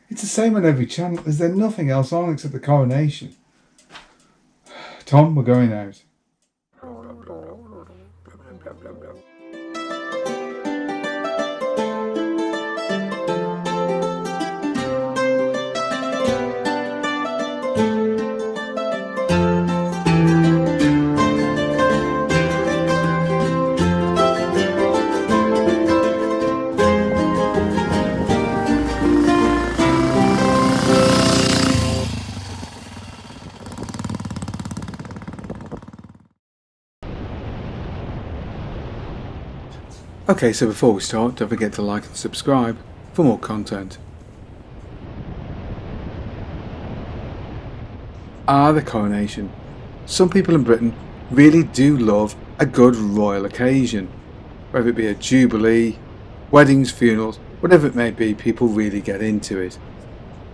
It's the same on every channel. Is there nothing else on except the Coronation? Tom, we're going out. Okay, so before we start, don't forget to like and subscribe for more content. The Coronation. Some people in Britain really do love a good royal occasion. Whether it be a jubilee, weddings, funerals, whatever it may be, people really get into it.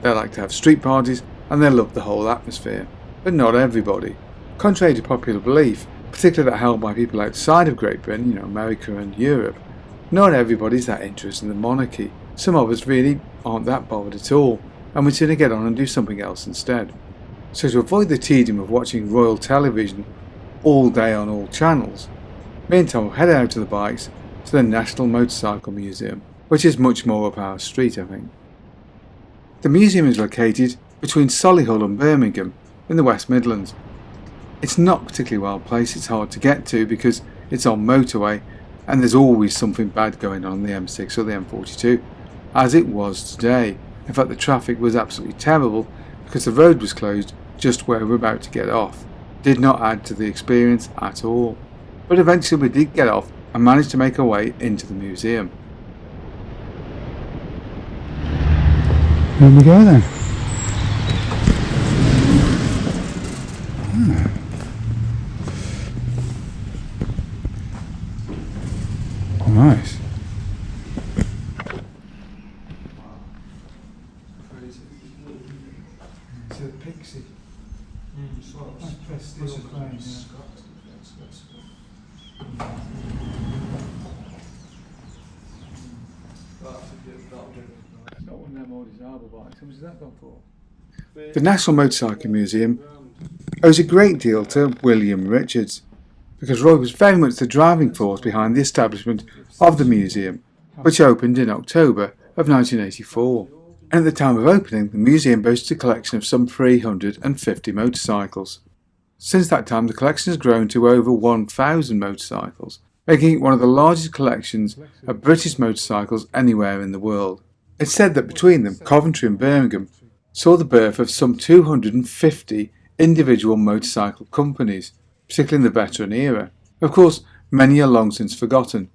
They like to have street parties and they love the whole atmosphere. But not everybody. Contrary to popular belief, particularly that held by people outside of Great Britain, America and Europe, not everybody's that interested in the monarchy. Some of us really aren't that bothered at all, and we'd sooner get on and do something else instead. So to avoid the tedium of watching royal television all day on all channels, me and Tom headed out to the bikes to the National Motorcycle Museum, which is much more up our street, I think. The museum is located between Solihull and Birmingham in the West Midlands. It's not particularly well placed, it's hard to get to because it's on motorway and there's always something bad going on the M6 or the M42, as it was today. In fact, the traffic was absolutely terrible because the road was closed just where we're about to get off. Did not add to the experience at all. But eventually we did get off and managed to make our way into the museum. Here we go then. Nice. It's a pixie. That's prestige crane, It's not one of them old Arbor bikes. How much has that gone for? The National Motorcycle Museum owes a great deal to William Richards, because Roy was very much the driving force behind the establishment of the museum, which opened in October of 1984. And at the time of opening, the museum boasts a collection of some 350 motorcycles. Since that time, the collection has grown to over 1,000 motorcycles, making it one of the largest collections of British motorcycles anywhere in the world. It's said that between them, Coventry and Birmingham saw the birth of some 250 individual motorcycle companies, particularly in the veteran era. Of course, many are long since forgotten,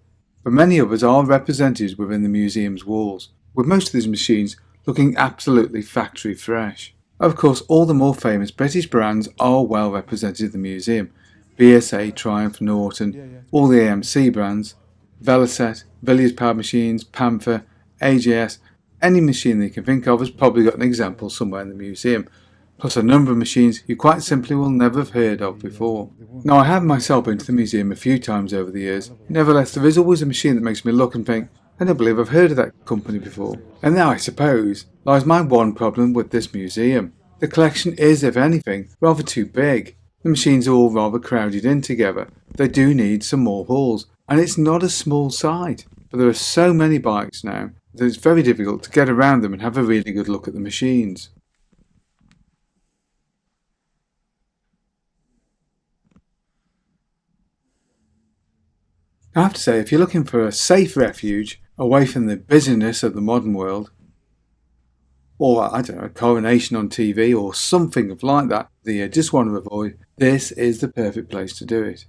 but many others are represented within the museum's walls, with most of these machines looking absolutely factory fresh. Of course, all the more famous British brands are well represented in the museum. BSA, Triumph, Norton, all the AMC brands, Velocet, Villiers Power Machines, Panther, AJS, any machine that you can think of has probably got an example somewhere in the museum, plus a number of machines you quite simply will never have heard of before. Now, I have myself been to the museum a few times over the years. Nevertheless, there is always a machine that makes me look and think, I don't believe I've heard of that company before. And now, I suppose, lies my one problem with this museum. The collection is, if anything, rather too big. The machines are all rather crowded in together. They do need some more halls, and it's not a small site. But there are so many bikes now that it's very difficult to get around them and have a really good look at the machines. I have to say, if you're looking for a safe refuge away from the busyness of the modern world, or I don't know, a Coronation on TV or something like that you just want to avoid, this is the perfect place to do it.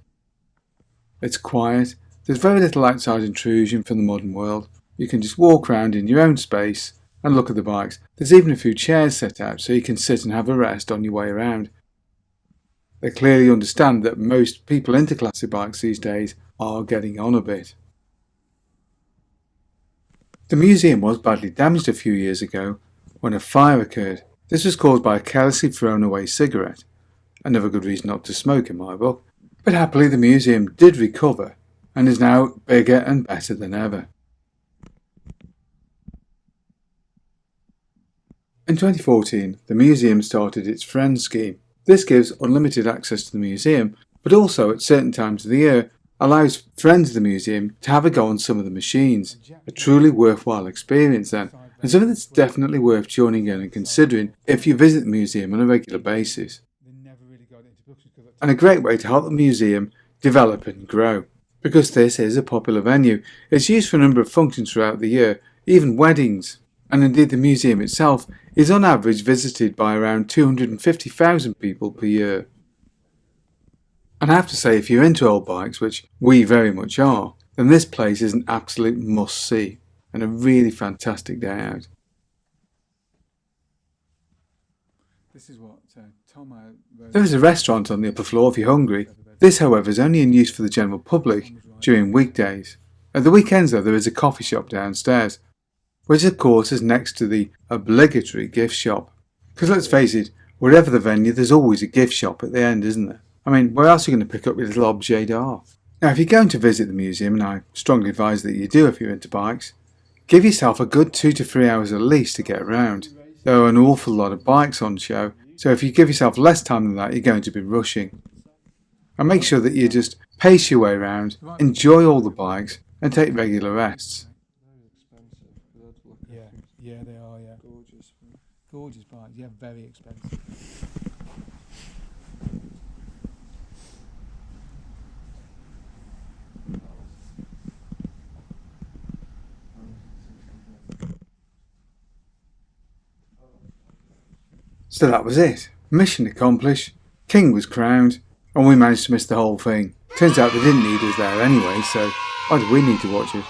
It's quiet, there's very little outside intrusion from the modern world. You can just walk around in your own space and look at the bikes. There's even a few chairs set out so you can sit and have a rest on your way around. They clearly understand that most people into classic bikes these days are getting on a bit. The museum was badly damaged a few years ago when a fire occurred. This was caused by a carelessly thrown away cigarette, another good reason not to smoke in my book. But happily the museum did recover and is now bigger and better than ever. In 2014, the museum started its Friends scheme. This gives unlimited access to the museum, but also at certain times of the year allows friends of the museum to have a go on some of the machines. A truly worthwhile experience then, and something that's definitely worth joining in and considering if you visit the museum on a regular basis. And a great way to help the museum develop and grow. Because this is a popular venue, it's used for a number of functions throughout the year, even weddings. And indeed the museum itself is on average visited by around 250,000 people per year. And I have to say, if you're into old bikes, which we very much are, then this place is an absolute must-see and a really fantastic day out. There is a restaurant on the upper floor if you're hungry. This, however, is only in use for the general public during weekdays. At the weekends, though, there is a coffee shop downstairs, which of course is next to the obligatory gift shop. Because let's face it, wherever the venue, there's always a gift shop at the end, isn't there? I mean, where else are you going to pick up your little objet d'art? Now, if you're going to visit the museum, and I strongly advise that you do if you're into bikes, give yourself a good 2 to 3 hours at least to get around. There are an awful lot of bikes on show, so if you give yourself less time than that, you're going to be rushing. And make sure that you just pace your way around, enjoy all the bikes, and take regular rests. Yeah, they are, yeah. Gorgeous bikes, yeah, very expensive. So that was it. Mission accomplished, King was crowned, and we managed to miss the whole thing. Turns out they didn't need us there anyway, so why do we need to watch it?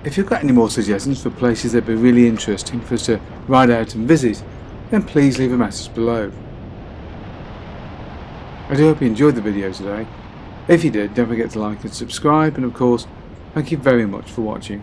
If you've got any more suggestions for places that'd be really interesting for us to ride out and visit, then please leave a message below. I do hope you enjoyed the video today. If you did, don't forget to like and subscribe, and of course, thank you very much for watching.